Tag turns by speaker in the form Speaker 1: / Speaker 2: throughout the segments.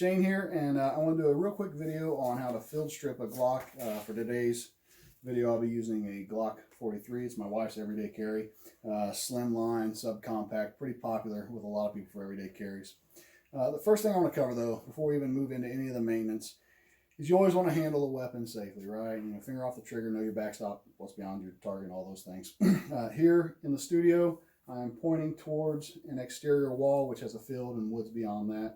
Speaker 1: Shane here, and I want to do a real quick video on how to field strip a Glock. For today's video, I'll be using a Glock 43. It's my wife's everyday carry. Slimline, subcompact, pretty popular with a lot of people for everyday carries. The first thing I want to cover, though, before we even move into any of the maintenance, is you always want to handle a weapon safely, right? You know, finger off the trigger, know your backstop, what's beyond your target, all those things. Here in the studio, I'm pointing towards an exterior wall, which has a field and woods beyond that.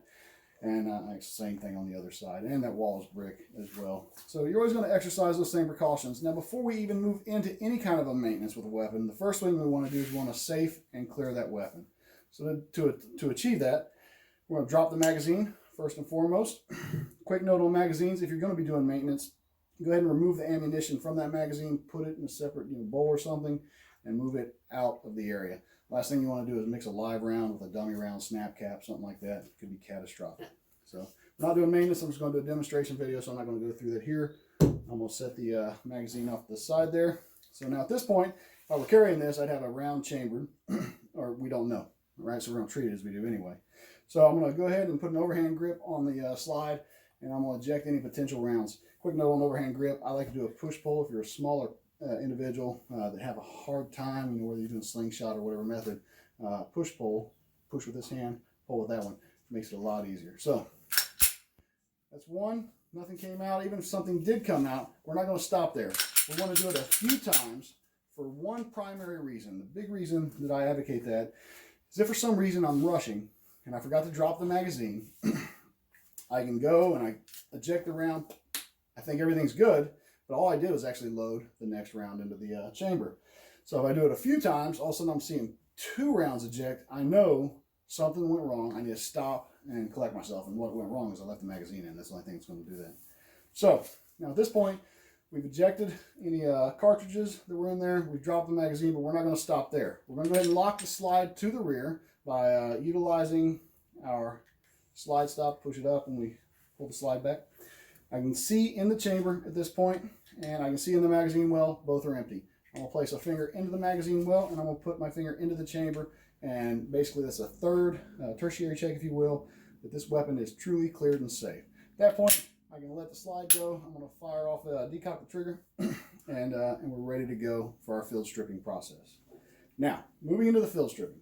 Speaker 1: And same thing on the other side. And that wall is brick as well. So you're always going to exercise those same precautions. Now, before we even move into any kind of a maintenance with a weapon, the first thing we want to do is we want to safe and clear that weapon. So to achieve that, we're going to drop the magazine first and foremost. Quick note on magazines: if you're going to be doing maintenance, go ahead and remove the ammunition from that magazine, put it in a separate bowl or something, and move it out of the area. Last thing you want to do is mix a live round with a dummy round, snap cap, something like that. It could be catastrophic. So we're not doing maintenance. I'm just going to do a demonstration video, so I'm not going to go through that here. I'm going to set the magazine off to the side there. So now at this point, if I were carrying this, I'd have a round chamber, or we don't know, right? So we're going to treat it as we do anyway. So I'm going to go ahead and put an overhand grip on the slide, and I'm going to eject any potential rounds. Quick note on overhand grip: I like to do a push-pull. If you're a smaller individual that have a hard time, whether you're doing slingshot or whatever method, push-pull, push with this hand, pull with that one. It makes it a lot easier. So that's one. Nothing came out. Even if something did come out, we're not going to stop there. We want to do it a few times for one primary reason. The big reason that I advocate that is if for some reason I'm rushing and I forgot to drop the magazine, I can go and I eject the round. I think everything's good, but all I did was actually load the next round into the chamber. So if I do it a few times, all of a sudden I'm seeing 2 rounds eject. I know something went wrong. I need to stop and collect myself. And what went wrong is I left the magazine in. That's the only thing that's going to do that. So now at this point, we've ejected any cartridges that were in there. We've dropped the magazine, but we're not going to stop there. We're going to go ahead and lock the slide to the rear by utilizing our slide stop. Push it up and we pull the slide back. I can see in the chamber at this point, and I can see in the magazine well. Both are empty. I'm going to place a finger into the magazine well, and I'm going to put my finger into the chamber, and basically that's a third tertiary check, if you will, that this weapon is truly cleared and safe. At that point, I can let the slide go. I'm going to fire off, decock the trigger, and we're ready to go for our field stripping process. Now, moving into the field stripping.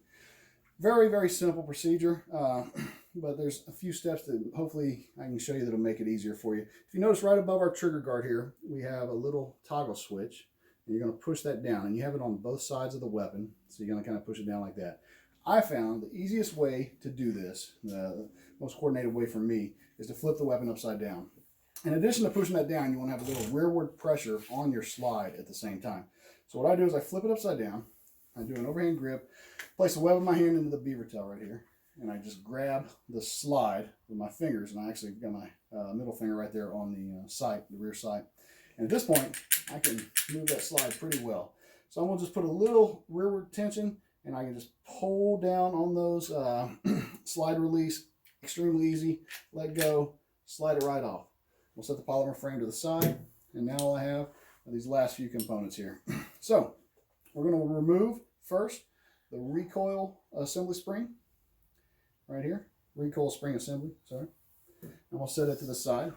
Speaker 1: Very, very simple procedure. But there's a few steps that hopefully I can show you that'll make it easier for you. If you notice right above our trigger guard here, we have a little toggle switch, and you're going to push that down, and you have it on both sides of the weapon, so you're going to kind of push it down like that. I found the easiest way to do this, the most coordinated way for me, is to flip the weapon upside down. In addition to pushing that down, you want to have a little rearward pressure on your slide at the same time. So what I do is I flip it upside down, I do an overhand grip, place the web of my hand into the beaver tail right here, and I just grab the slide with my fingers, and I actually got my middle finger right there on the sight, the rear sight. And at this point, I can move that slide pretty well. So I'm going to just put a little rearward tension, and I can just pull down on those slide release. Extremely easy. Let go, slide it right off. We'll set the polymer frame to the side, and now all I have are these last few components here. So we're going to remove first the recoil assembly spring. Right here, recoil spring assembly, sorry. And we'll set it to the side.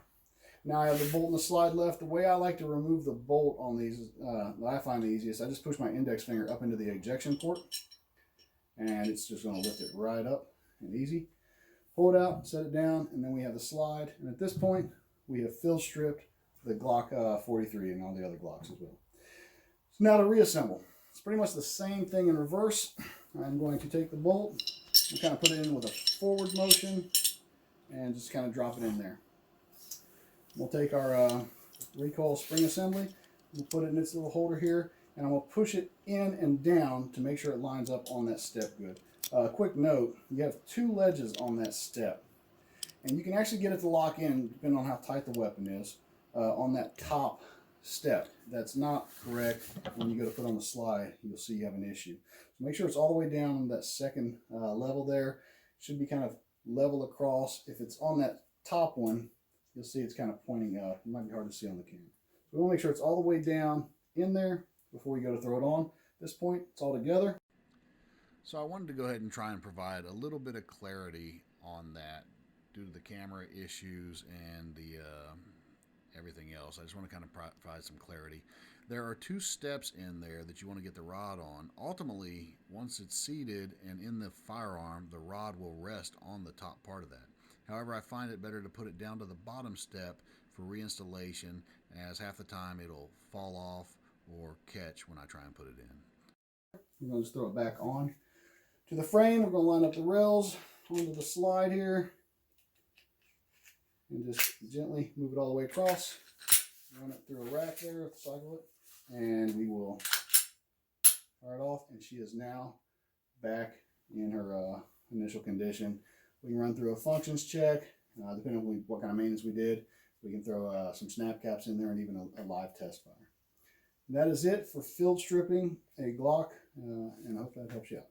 Speaker 1: Now I have the bolt and the slide left. The way I like to remove the bolt on these, I find the easiest, I just push my index finger up into the ejection port, and it's just going to lift it right up and easy. Pull it out, set it down, and then we have the slide. And at this point, we have field stripped the Glock 43 and all the other Glocks as well. So now to reassemble. It's pretty much the same thing in reverse. I'm going to take the bolt and kind of put it in with a forward motion and just kind of drop it in there. We'll take our recoil spring assembly, we'll put it in its little holder here, and I'm going to push it in and down to make sure it lines up on that step good. Quick note, you have 2 ledges on that step, and you can actually get it to lock in, depending on how tight the weapon is, on that top step. That's not correct. When you go to put on the slide, you'll see you have an issue. So make sure it's all the way down on that second level there. It should be kind of level across. If it's on that top one, you'll see it's kind of pointing up. It might be hard to see on the camera. So we want to make sure it's all the way down in there before we go to throw it on. At this point, it's all together. So I wanted to go ahead and try and provide a little bit of clarity on that due to the camera issues and the everything else. I just want to kind of provide some clarity. There are 2 steps in there that you want to get the rod on. Ultimately, once it's seated and in the firearm, the rod will rest on the top part of that. However, I find it better to put it down to the bottom step for reinstallation, as half the time it'll fall off or catch when I try and put it in. We're going to just throw it back on to the frame. We're going to line up the rails onto the slide here and just gently move it all the way across. Run it through a rack there, cycle it, and we will fire it off. And she is now back in her initial condition. We can run through a functions check, depending on what kind of maintenance we did. We can throw some snap caps in there and even a live test fire. And that is it for field stripping a Glock, and I hope that helps you out.